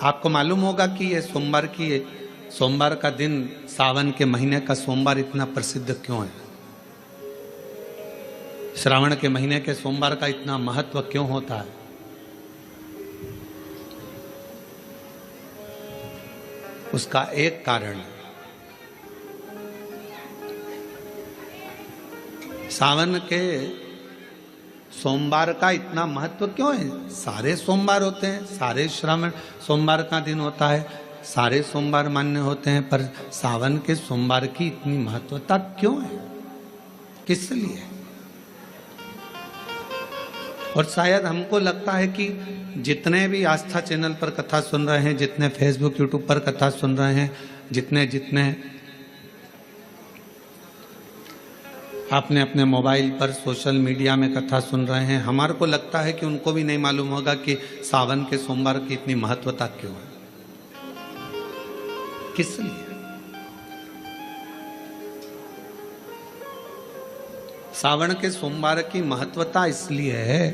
आपको मालूम होगा कि ये सोमवार का दिन सावन के महीने का सोमवार इतना प्रसिद्ध क्यों है? श्रावण के महीने के सोमवार का इतना महत्व क्यों होता है? उसका एक कारण है, सावन के सोमवार का इतना महत्व क्यों है? सारे सोमवार होते हैं, सारे श्रावण सोमवार का दिन होता है, सारे सोमवार मान्य होते हैं, पर सावन के सोमवार की इतनी महत्वता क्यों है? किस लिए? और शायद हमको लगता है कि जितने भी आस्था चैनल पर कथा सुन रहे हैं, जितने फेसबुक यूट्यूब पर कथा सुन रहे हैं, जितने आपने अपने मोबाइल पर सोशल मीडिया में कथा सुन रहे हैं, हमारे को लगता है कि उनको भी नहीं मालूम होगा कि सावन के सोमवार की इतनी महत्वता क्यों है, किस लिए। सावन के सोमवार की महत्वता इसलिए है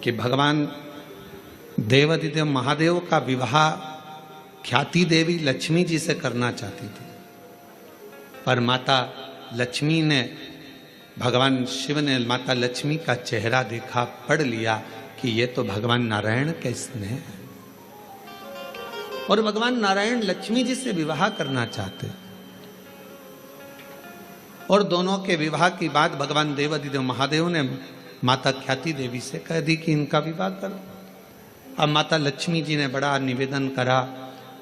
कि भगवान देवाधिदेव महादेव का विवाह ख्याति देवी लक्ष्मी जी से करना चाहती थी, पर माता लक्ष्मी ने, भगवान शिव ने माता लक्ष्मी का चेहरा देखा, पढ़ लिया कि ये तो भगवान नारायण के स्नेह है, और भगवान नारायण लक्ष्मी जी से विवाह करना चाहते। और दोनों के विवाह की बात भगवान देवाधिदेव महादेव ने माता ख्याति देवी से कह दी कि इनका विवाह करो। अब माता लक्ष्मी जी ने बड़ा निवेदन करा,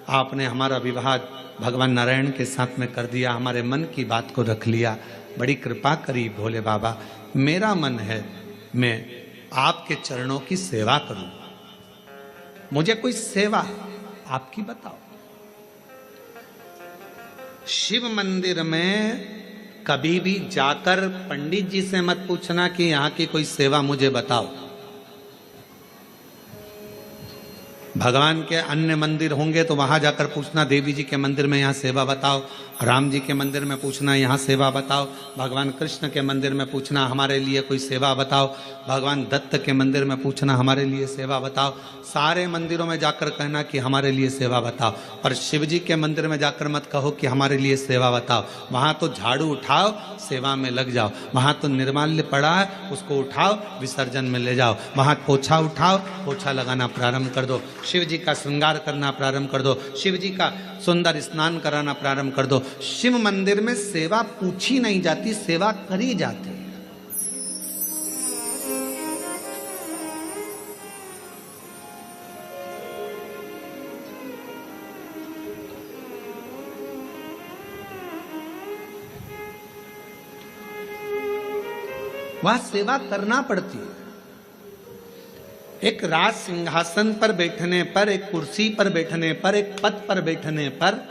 आपने हमारा विवाह भगवान नारायण के साथ में कर दिया, हमारे मन की बात को रख लिया, बड़ी कृपा करी भोले बाबा, मेरा मन है मैं आपके चरणों की सेवा करूं, मुझे कोई सेवा आपकी बताओ। शिव मंदिर में कभी भी जाकर पंडित जी से मत पूछना कि यहां की कोई सेवा मुझे बताओ। भगवान के अन्य मंदिर होंगे तो वहां जाकर पूछना, देवी जी के मंदिर में यहाँ सेवा बताओ, राम जी के मंदिर में पूछना यहाँ सेवा बताओ, भगवान कृष्ण के मंदिर में पूछना हमारे लिए कोई सेवा बताओ, भगवान दत्त के मंदिर में पूछना हमारे लिए सेवा बताओ। सारे मंदिरों में जाकर कहना कि हमारे लिए सेवा बताओ, पर शिव जी के मंदिर में जाकर मत कहो कि हमारे लिए सेवा बताओ। वहाँ तो झाड़ू उठाओ, सेवा में लग जाओ, वहाँ तो निर्माल्य पड़ा है उसको उठाओ, विसर्जन में ले जाओ, वहाँ पोछा उठाओ, पोछा लगाना प्रारंभ कर दो, शिव जी का श्रृंगार करना प्रारंभ कर दो, शिव जी का सुंदर स्नान कराना प्रारंभ कर दो। शिव मंदिर में सेवा पूछी नहीं जाती, सेवा करी जाती है। वहां सेवा करना पड़ती है। एक राज सिंहासन पर बैठने पर, एक कुर्सी पर बैठने पर, एक पद पर बैठने पर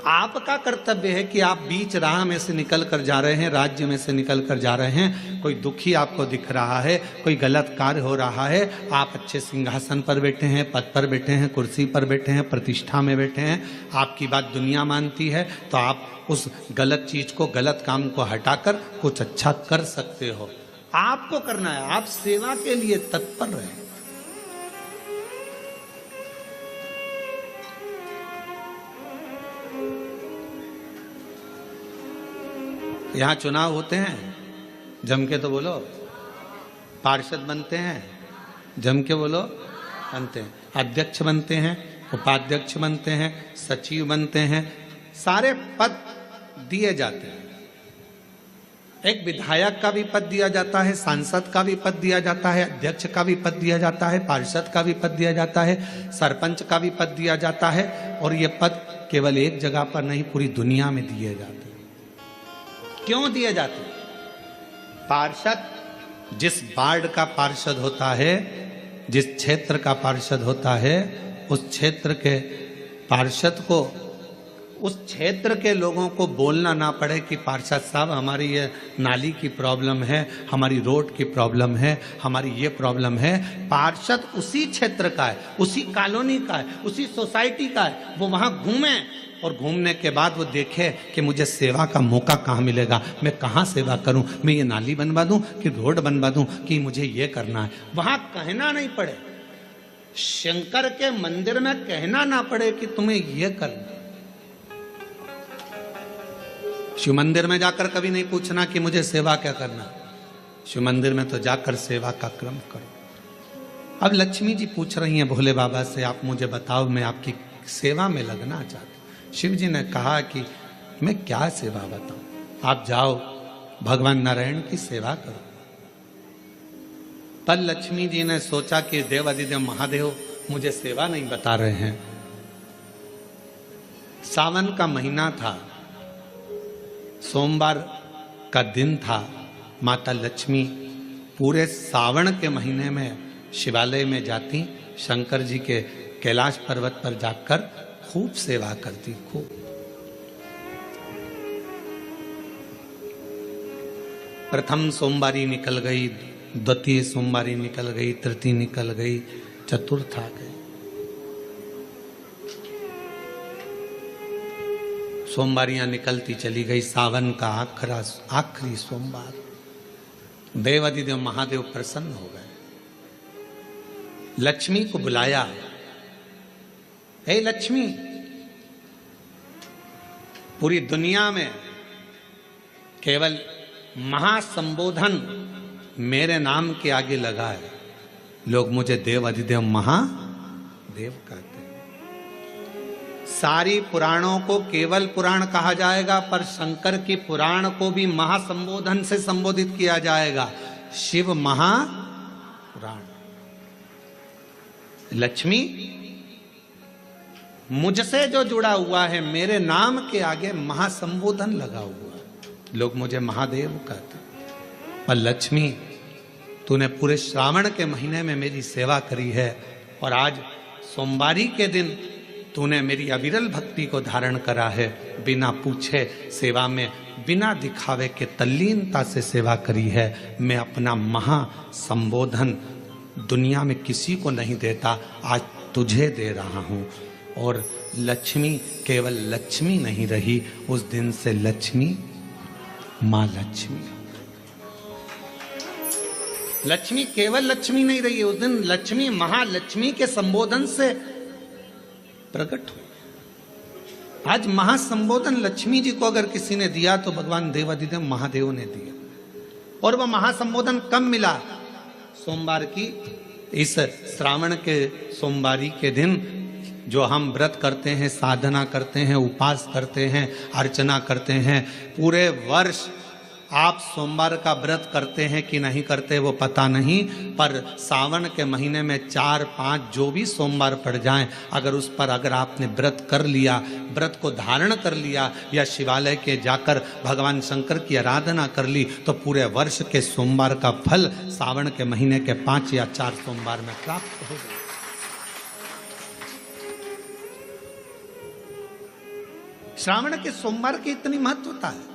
आपका कर्तव्य है कि आप बीच राह में से निकल कर जा रहे हैं, राज्य में से निकल कर जा रहे हैं, कोई दुखी आपको दिख रहा है, कोई गलत कार्य हो रहा है, आप अच्छे सिंहासन पर बैठे हैं, पद पर बैठे हैं, कुर्सी पर बैठे हैं, प्रतिष्ठा में बैठे हैं, आपकी बात दुनिया मानती है, तो आप उस गलत चीज को, गलत काम को हटाकर कुछ अच्छा कर सकते हो। आपको करना है, आप सेवा के लिए तत्पर रहें। यहां चुनाव होते हैं, जम के तो बोलो, पार्षद बनते हैं, जम के बोलो, बनते हैं, अध्यक्ष बनते हैं, उपाध्यक्ष बनते हैं, सचिव बनते हैं, सारे पद दिए जाते हैं। एक विधायक का भी पद दिया जाता है, सांसद का भी पद दिया जाता है, अध्यक्ष का भी पद दिया जाता है, पार्षद का भी पद दिया जाता है, सरपंच का भी पद दिया जाता है, और ये पद केवल एक जगह पर नहीं, पूरी दुनिया में दिए जाते हैं। क्यों दिए जाते हैं? पार्षद जिस वार्ड का पार्षद होता है, जिस क्षेत्र का पार्षद होता है, उस क्षेत्र के पार्षद को, उस क्षेत्र के लोगों को बोलना ना पड़े कि पार्षद साहब हमारी ये नाली की प्रॉब्लम है, हमारी रोड की प्रॉब्लम है, हमारी ये प्रॉब्लम है। पार्षद उसी क्षेत्र का है, उसी कॉलोनी का है, उसी सोसाइटी का है, वो वहाँ घूमे और घूमने के बाद वो देखे कि मुझे सेवा का मौका कहाँ मिलेगा, मैं कहाँ सेवा करूं, मैं ये नाली बनवा दूं कि रोड बनवा दूं कि मुझे ये करना है। वहाँ कहना नहीं पड़े, शंकर के मंदिर में कहना ना पड़े कि तुम्हें यह करना। शिव मंदिर में जाकर कभी नहीं पूछना कि मुझे सेवा क्या करना, शिव मंदिर में तो जाकर सेवा का क्रम करो। अब लक्ष्मी जी पूछ रही हैं भोले बाबा से, आप मुझे बताओ, मैं आपकी सेवा में लगना चाहती हूँ। शिव जी ने कहा कि मैं क्या सेवा बताऊं, आप जाओ भगवान नारायण की सेवा करो। पर लक्ष्मी जी ने सोचा कि देवाधिदेव महादेव मुझे सेवा नहीं बता रहे हैं। सावन का महीना था, सोमवार का दिन था। माता लक्ष्मी पूरे सावन के महीने में शिवालय में जाती, शंकर जी के कैलाश पर्वत पर जाकर खूब सेवा करती, खूब। प्रथम सोमवारी निकल गई, द्वितीय सोमवारी निकल गई, तृतीय निकल गई, चतुर्थ आ गई। सोमवारियां निकलती चली गई। सावन का आखिरी सोमवार, देवाधिदेव महादेव प्रसन्न हो गए, लक्ष्मी को बुलाया। हे लक्ष्मी, पूरी दुनिया में केवल महासंबोधन मेरे नाम के आगे लगा है, लोग मुझे देवाधिदेव महादेव कहते हैं। सारी पुराणों को केवल पुराण कहा जाएगा, पर शंकर की पुराण को भी महासंबोधन से संबोधित किया जाएगा, शिव महापुराण। लक्ष्मी, मुझसे जो जुड़ा हुआ है, मेरे नाम के आगे महासंबोधन लगा हुआ है, लोग मुझे महादेव कहते। पर लक्ष्मी, तूने पूरे श्रावण के महीने में मेरी सेवा करी है, और आज सोमवारी के दिन तूने मेरी अविरल भक्ति को धारण करा है। बिना पूछे सेवा में, बिना दिखावे के तल्लीनता से सेवा करी है। मैं अपना महासंबोधन दुनिया में किसी को नहीं देता, आज तुझे दे रहा हूँ। और लक्ष्मी केवल लक्ष्मी नहीं रही, उस दिन से लक्ष्मी माँ लक्ष्मी। लक्ष्मी केवल लक्ष्मी नहीं रही, उस दिन लक्ष्मी महालक्ष्मी के संबोधन से प्रकट हुई। आज महासंबोधन लक्ष्मी जी को अगर किसी ने दिया तो भगवान देवाधिदेव महादेव ने दिया। और वह महासंबोधन कब मिला? सोमवार की इस श्रावण के सोमवारी के दिन, जो हम व्रत करते हैं, साधना करते हैं, उपास करते हैं, अर्चना करते हैं। पूरे वर्ष आप सोमवार का व्रत करते हैं कि नहीं करते वो पता नहीं, पर सावन के महीने में 4-5 जो भी सोमवार पड़ जाएं, अगर आपने व्रत कर लिया, व्रत को धारण कर लिया, या शिवालय के जाकर भगवान शंकर की आराधना कर ली, तो पूरे वर्ष के सोमवार का फल सावन के महीने के 5 या 4 सोमवार में प्राप्त हो गया। श्रावण के सोमवार की इतनी महत्वता है।